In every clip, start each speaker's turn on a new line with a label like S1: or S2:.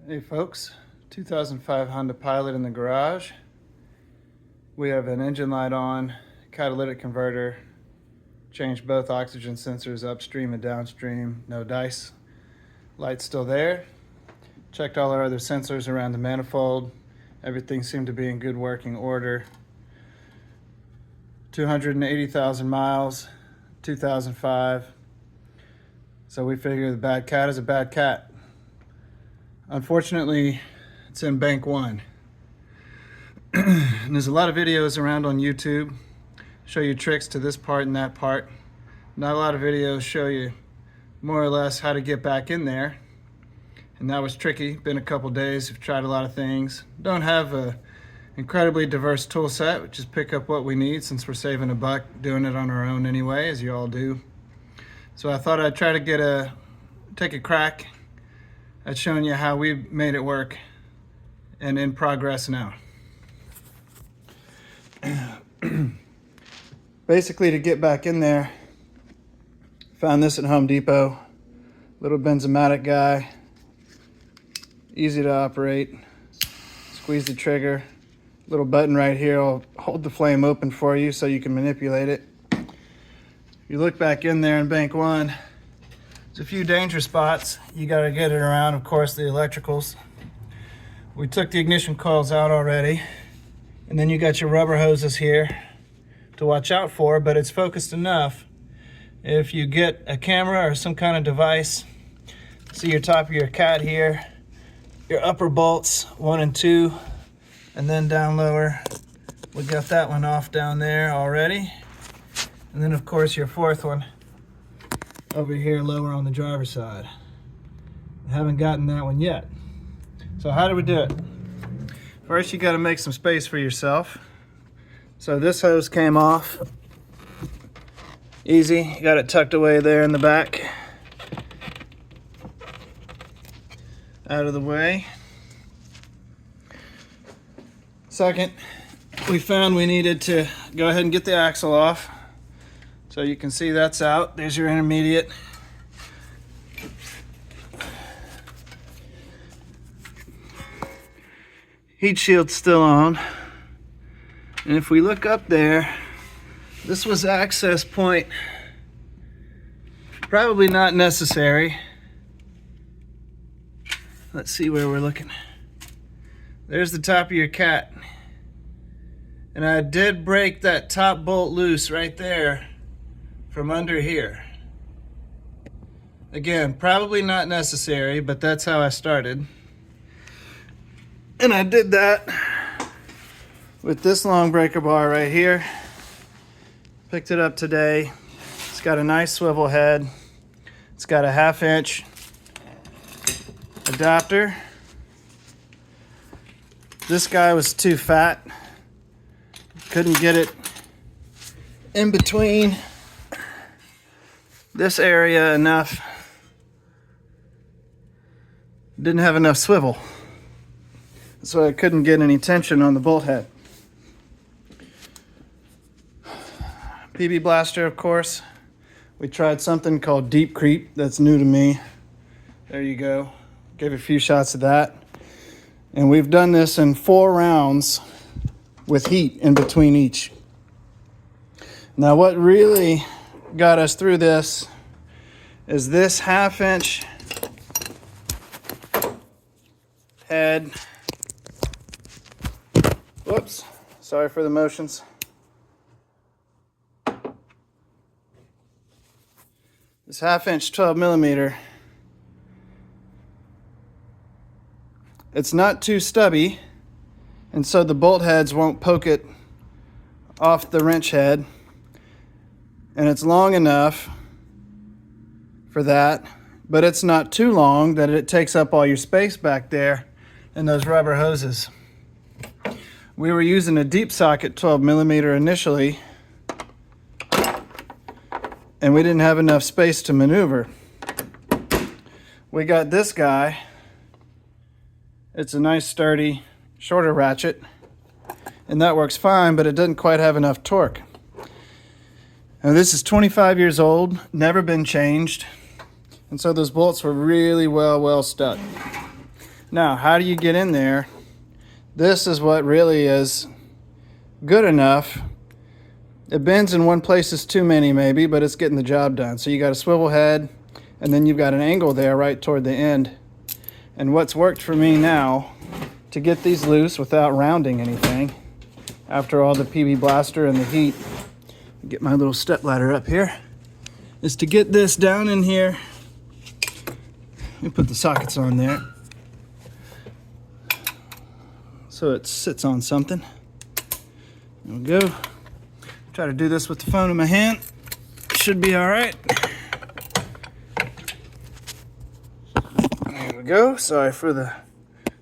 S1: Hey folks, 2005 Honda Pilot in the garage. We have an engine light on, catalytic converter, changed both oxygen sensors upstream and downstream, no dice. Light's still there. Checked all our other sensors around the manifold. Everything seemed to be in good working order. 280,000 miles, 2005. So we figure the bad cat is a bad cat. Unfortunately, it's in bank one. And there's a lot of videos around on YouTube show you tricks to this part and that part. Not a lot of videos show you more or less how to get back in there. And that was tricky. Been a couple days, we've tried a lot of things. Don't have a incredibly diverse tool set. We just pick up what we need since we're saving a buck doing it on our own anyway, as you all do. So I thought I'd try to take a crack at showing you how we made it work and in progress now. Basically, to get back in there, found this at Home Depot. Little bernzomatic guy, easy to operate. Squeeze the trigger. Little button right here will hold the flame open for you so you can manipulate it. You look back in there in bank one, there's a few danger spots. You got to get it around, of course, the electricals. We took the ignition coils out already. And then you got your rubber hoses here to watch out for, but it's focused enough. If you get a camera or some kind of device, see your top of your cat here, your upper bolts, 1 and 2, and then down lower. We got that one off down there already. And then of course your 4th one over here lower on the driver's side. I haven't gotten that one yet. So how do we do it? First, you got to make some space for yourself. So this hose came off. Easy, you got it tucked away there in the back. Out of the way. Second, we found we needed to go ahead and get the axle off. So you can see that's out. There's your intermediate. Heat shield's still on. And if we look up there, this was access point. Probably not necessary. Let's see where we're looking. There's the top of your cat. And I did break that top bolt loose right there from under here. Again, probably not necessary, but that's how I started. And I did that with this long breaker bar right here. Picked it up today. It's got a nice swivel head. It's got a 1/2 inch adapter. This guy was too fat. Couldn't get it in between this area enough. Didn't have enough swivel, so I couldn't get any tension on the bolt head. PB blaster, of course. We tried something called deep creep. That's new to me. There you go. Gave a few shots of that. And we've done this in 4 rounds with heat in between each. Now what really got us through this is this 1/2 inch head. Whoops, sorry for the motions. This 1/2 inch 12 millimeter. It's not too stubby, and so the bolt heads won't poke it off the wrench head. And it's long enough for that, but it's not too long that it takes up all your space back there in those rubber hoses. We were using a deep socket 12 millimeter initially, and we didn't have enough space to maneuver. We got this guy. It's a nice sturdy, shorter ratchet, and that works fine, but it doesn't quite have enough torque. Now this is 25 years old, never been changed, and so those bolts were really well stuck. Now, how do you get in there? This is what really is good enough. It bends in one place is too many maybe, but it's getting the job done. So you got a swivel head, and then you've got an angle there right toward the end. And what's worked for me now to get these loose without rounding anything, after all the PB blaster and the heat, get my little step ladder up here, is to get this down in here. Let me put the sockets on there so it sits on something. There we go. Try to do this with the phone in my hand. Should be all right. There we go. Sorry for the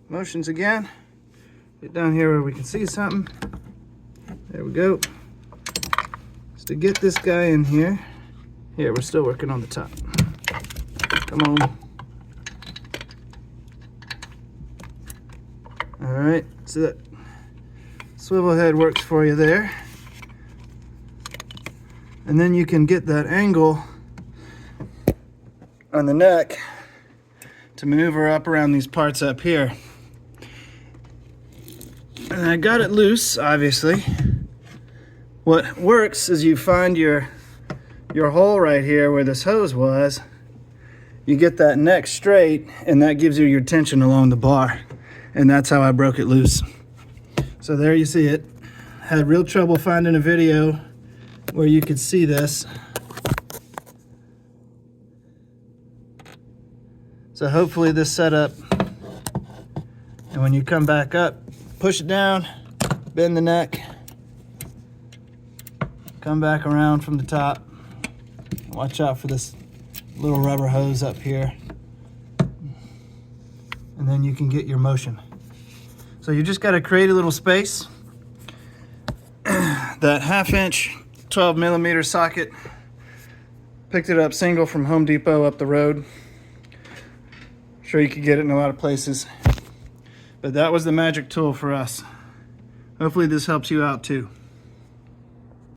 S1: motions again. Get down here where we can see something. There we go. Just to get this guy in here. Here, we're still working on the top. Come on. All right, so that swivel head works for you there. And then you can get that angle on the neck to maneuver up around these parts up here. And I got it loose, obviously. What works is you find your hole right here where this hose was. You get that neck straight, and that gives you your tension along the bar. And that's how I broke it loose. So there you see it. Had real trouble finding a video where you could see this. So hopefully this setup, and when you come back up, push it down, bend the neck, come back around from the top. Watch out for this little rubber hose up here. And then you can get your motion. So you just got to create a little space. That 1/2 inch 12 millimeter socket, picked it up single from Home Depot up the road. Sure, you could get it in a lot of places, but that was the magic tool for us. Hopefully this helps you out too.